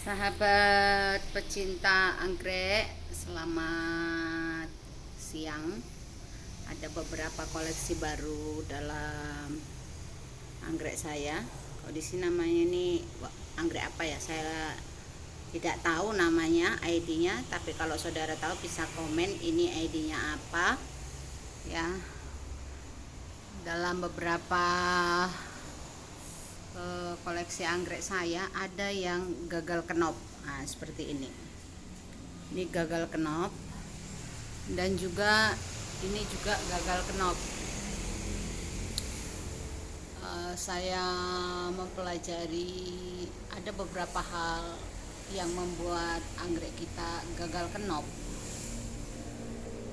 Sahabat pecinta anggrek, selamat siang. Ada beberapa koleksi baru dalam anggrek saya. Kalau di sini namanya ini anggrek apa ya? Saya tidak tahu namanya, ID-nya. Tapi kalau saudara tahu bisa komen ini ID-nya apa. Ya, dalam beberapa koleksi anggrek saya ada yang gagal kenop. Nah, seperti ini gagal kenop, dan juga ini juga gagal kenop. Saya mempelajari ada beberapa hal yang membuat anggrek kita gagal kenop.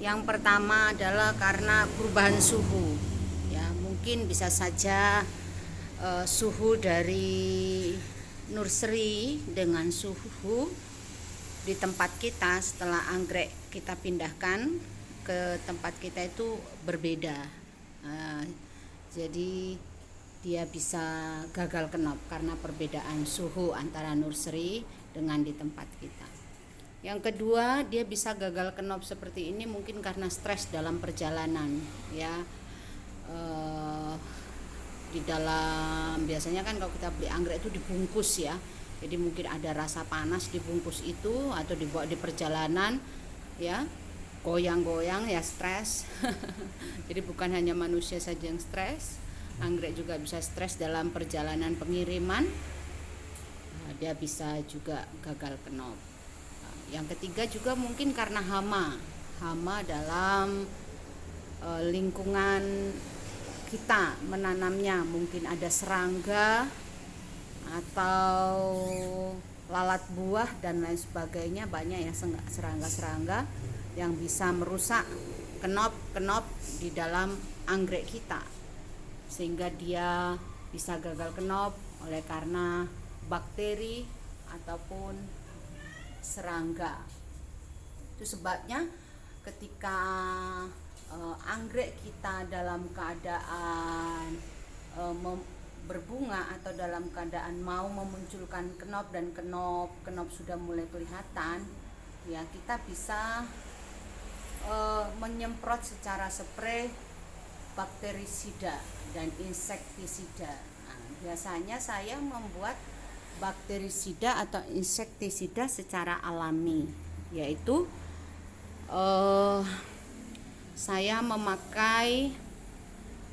Yang pertama adalah karena perubahan suhu. Ya, mungkin bisa saja suhu dari nursery dengan suhu di tempat kita setelah anggrek kita pindahkan ke tempat kita itu berbeda. Jadi dia bisa gagal kenop karena perbedaan suhu antara nursery dengan di tempat kita. Yang kedua, dia bisa gagal kenop seperti ini mungkin karena stres dalam perjalanan, ya. Di dalam biasanya kan kalau kita beli anggrek itu dibungkus, ya. Jadi mungkin ada rasa panas di bungkus itu atau dibawa di perjalanan, ya. Goyang-goyang, ya, stres. Jadi bukan hanya manusia saja yang stres, anggrek juga bisa stres dalam perjalanan pengiriman. Dia bisa juga gagal kenop. Yang ketiga juga mungkin karena hama dalam lingkungan kita menanamnya, mungkin ada serangga atau lalat buah dan lain sebagainya. Banyak ya serangga-serangga yang bisa merusak kenop di dalam anggrek kita, sehingga dia bisa gagal kenop oleh karena bakteri ataupun serangga. Itu sebabnya ketika anggrek kita dalam keadaan berbunga atau dalam keadaan mau memunculkan kenop dan kenop sudah mulai kelihatan, ya, kita bisa menyemprot secara spray bakterisida dan insektisida. Biasanya saya membuat bakterisida atau insektisida secara alami, yaitu saya memakai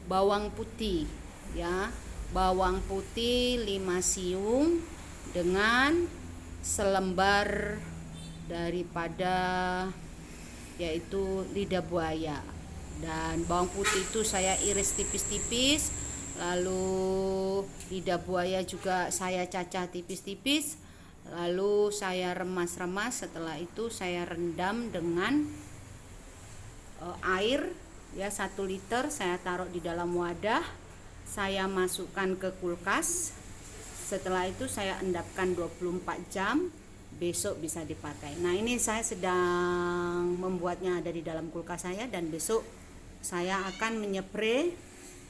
bawang putih, ya, bawang putih 5 siung dengan selembar daripada yaitu lidah buaya. Dan bawang putih itu saya iris tipis-tipis, lalu lidah buaya juga saya cacah tipis-tipis, lalu saya remas-remas. Setelah itu saya rendam dengan air, ya, 1 liter. Saya taruh di dalam wadah, saya masukkan ke kulkas. Setelah itu saya endapkan 24 jam, besok bisa dipakai. Nah, ini saya sedang membuatnya ada di dalam kulkas saya, dan besok saya akan menyepre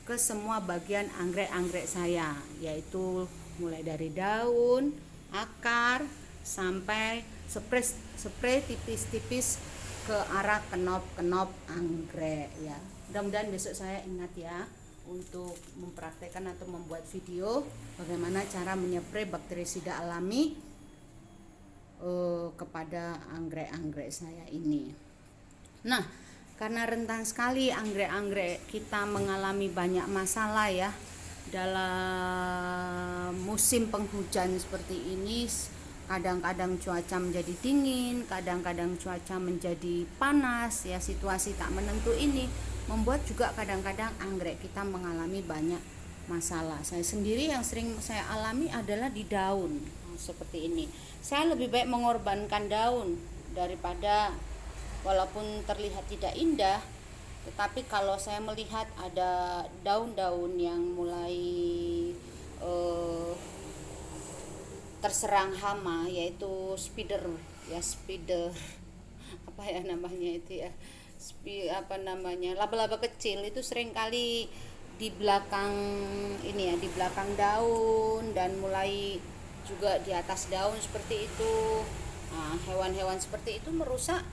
ke semua bagian anggrek-anggrek saya, yaitu mulai dari daun, akar, sampai spray tipis-tipis ke arah kenop anggrek, ya. Mudah-mudahan besok saya ingat, ya, untuk mempraktekkan atau membuat video bagaimana cara menyepray bakterisida alami kepada anggrek-anggrek saya ini. Nah, karena rentan sekali anggrek-anggrek kita mengalami banyak masalah, ya, dalam musim penghujan seperti ini. Kadang-kadang cuaca menjadi dingin, kadang-kadang cuaca menjadi panas, ya. Situasi tak menentu ini membuat juga kadang-kadang anggrek kita mengalami banyak masalah. Saya sendiri yang sering saya alami adalah di daun, seperti ini. Saya lebih baik mengorbankan daun daripada, walaupun terlihat tidak indah, tetapi kalau saya melihat ada daun-daun yang mulai terserang hama, yaitu spider apa ya namanya itu, ya, laba-laba kecil itu sering kali di belakang ini, ya, di belakang daun, dan mulai juga di atas daun seperti itu. Nah, hewan-hewan seperti itu merusak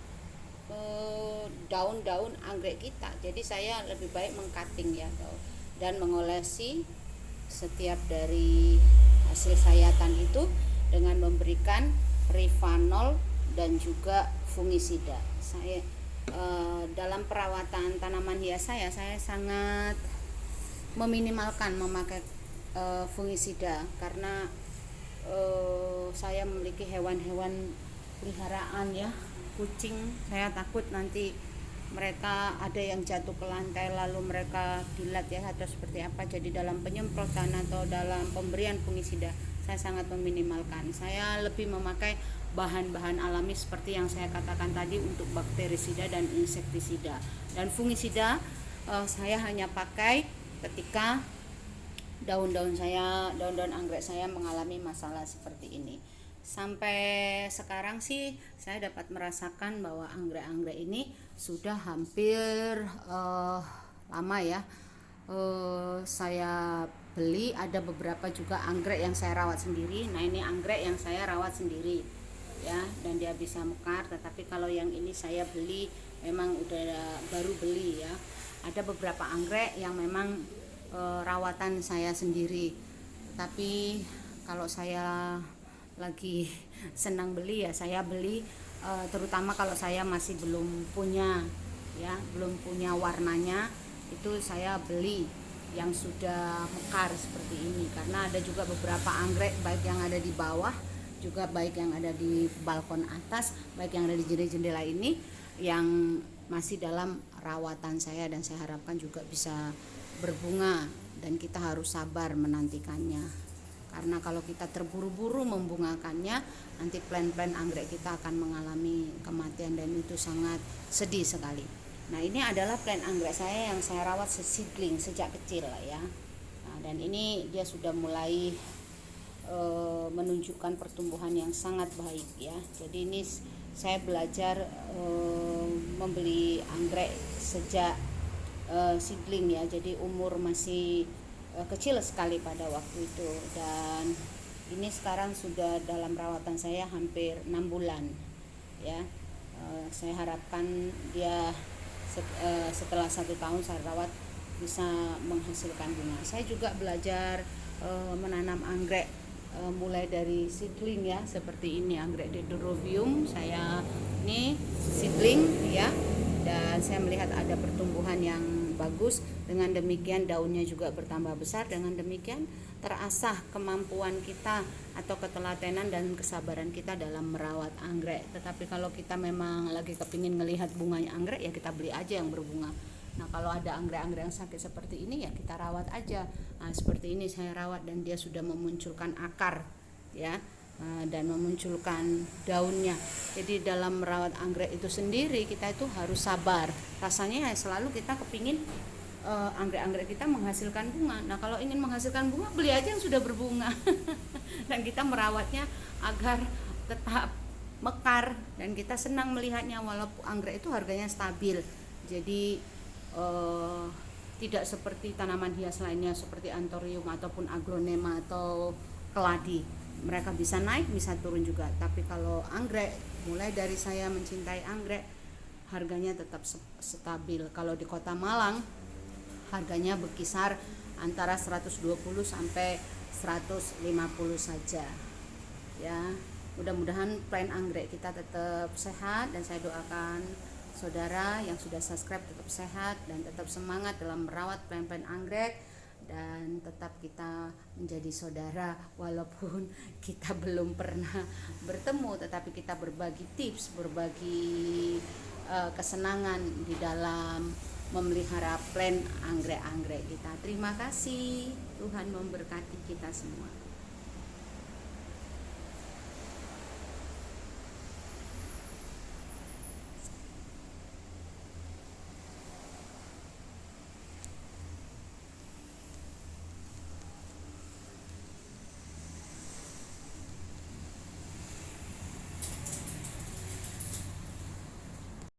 daun-daun anggrek kita. Jadi saya lebih baik mengcutting ya, dan mengolesi setiap dari hasil sayatan itu dengan memberikan Rivanol dan juga fungisida. Saya dalam perawatan tanaman hias saya sangat meminimalkan memakai fungisida karena saya memiliki hewan-hewan peliharaan ya, kucing. Saya takut nanti mereka ada yang jatuh ke lantai lalu mereka dilat ya atau seperti apa. Jadi dalam penyemprotan atau dalam pemberian fungisida saya sangat meminimalkan. Saya lebih memakai bahan-bahan alami seperti yang saya katakan tadi untuk bakterisida dan insektisida. Dan fungisida saya hanya pakai ketika daun-daun anggrek saya mengalami masalah seperti ini. Sampai sekarang sih saya dapat merasakan bahwa anggrek-anggrek ini sudah hampir lama ya. Saya beli, ada beberapa juga anggrek yang saya rawat sendiri. Nah, ini anggrek yang saya rawat sendiri ya, dan dia bisa mekar. Tetapi kalau yang ini saya beli, memang udah baru beli ya. Ada beberapa anggrek yang memang rawatan saya sendiri. Tapi kalau saya lagi senang beli ya saya beli, terutama kalau saya masih belum punya warnanya, itu saya beli yang sudah mekar seperti ini. Karena ada juga beberapa anggrek baik yang ada di bawah juga baik yang ada di balkon atas, baik yang ada di jendela-jendela ini yang masih dalam rawatan saya, dan saya harapkan juga bisa berbunga, dan kita harus sabar menantikannya. Karena kalau kita terburu-buru membungakannya, nanti plant-plant anggrek kita akan mengalami kematian, dan itu sangat sedih sekali. Nah, ini adalah plant anggrek saya yang saya rawat seedling sejak kecil ya. Nah, dan ini dia sudah mulai menunjukkan pertumbuhan yang sangat baik ya. Jadi ini saya belajar membeli anggrek sejak seedling ya. Jadi umur masih kecil sekali pada waktu itu, dan ini sekarang sudah dalam rawatan saya hampir 6 bulan ya. Saya harapkan dia setelah 1 tahun saya rawat bisa menghasilkan bunga. Saya juga belajar menanam anggrek mulai dari seedling ya, seperti ini anggrek dendrobium saya ini seedling ya, dan saya melihat ada pertumbuhan yang bagus. Dengan demikian daunnya juga bertambah besar. Dengan demikian terasah kemampuan kita atau ketelatenan dan kesabaran kita dalam merawat anggrek. Tetapi kalau kita memang lagi kepingin melihat bunganya anggrek, ya kita beli aja yang berbunga. Nah, kalau ada anggrek-anggrek yang sakit seperti ini ya kita rawat aja. Nah, seperti ini saya rawat dan dia sudah memunculkan akar ya, dan memunculkan daunnya. Jadi dalam merawat anggrek itu sendiri kita itu harus sabar. Rasanya ya selalu kita kepingin anggrek-anggrek kita menghasilkan bunga. Nah, kalau ingin menghasilkan bunga, beli aja yang sudah berbunga. Dan kita merawatnya agar tetap mekar, dan kita senang melihatnya walaupun anggrek itu harganya stabil. Jadi tidak seperti tanaman hias lainnya seperti anthurium ataupun aglonema atau keladi. Mereka bisa naik, bisa turun juga. Tapi kalau anggrek, mulai dari saya mencintai anggrek, harganya tetap stabil. Kalau di Kota Malang, harganya berkisar antara 120 sampai 150 saja. Ya, mudah-mudahan plant anggrek kita tetap sehat, dan saya doakan saudara yang sudah subscribe tetap sehat dan tetap semangat dalam merawat plant-plant anggrek, dan tetap kita menjadi saudara walaupun kita belum pernah bertemu, tetapi kita berbagi tips, berbagi kesenangan di dalam memelihara plant anggrek-anggrek kita. Terima kasih, Tuhan memberkati kita semua.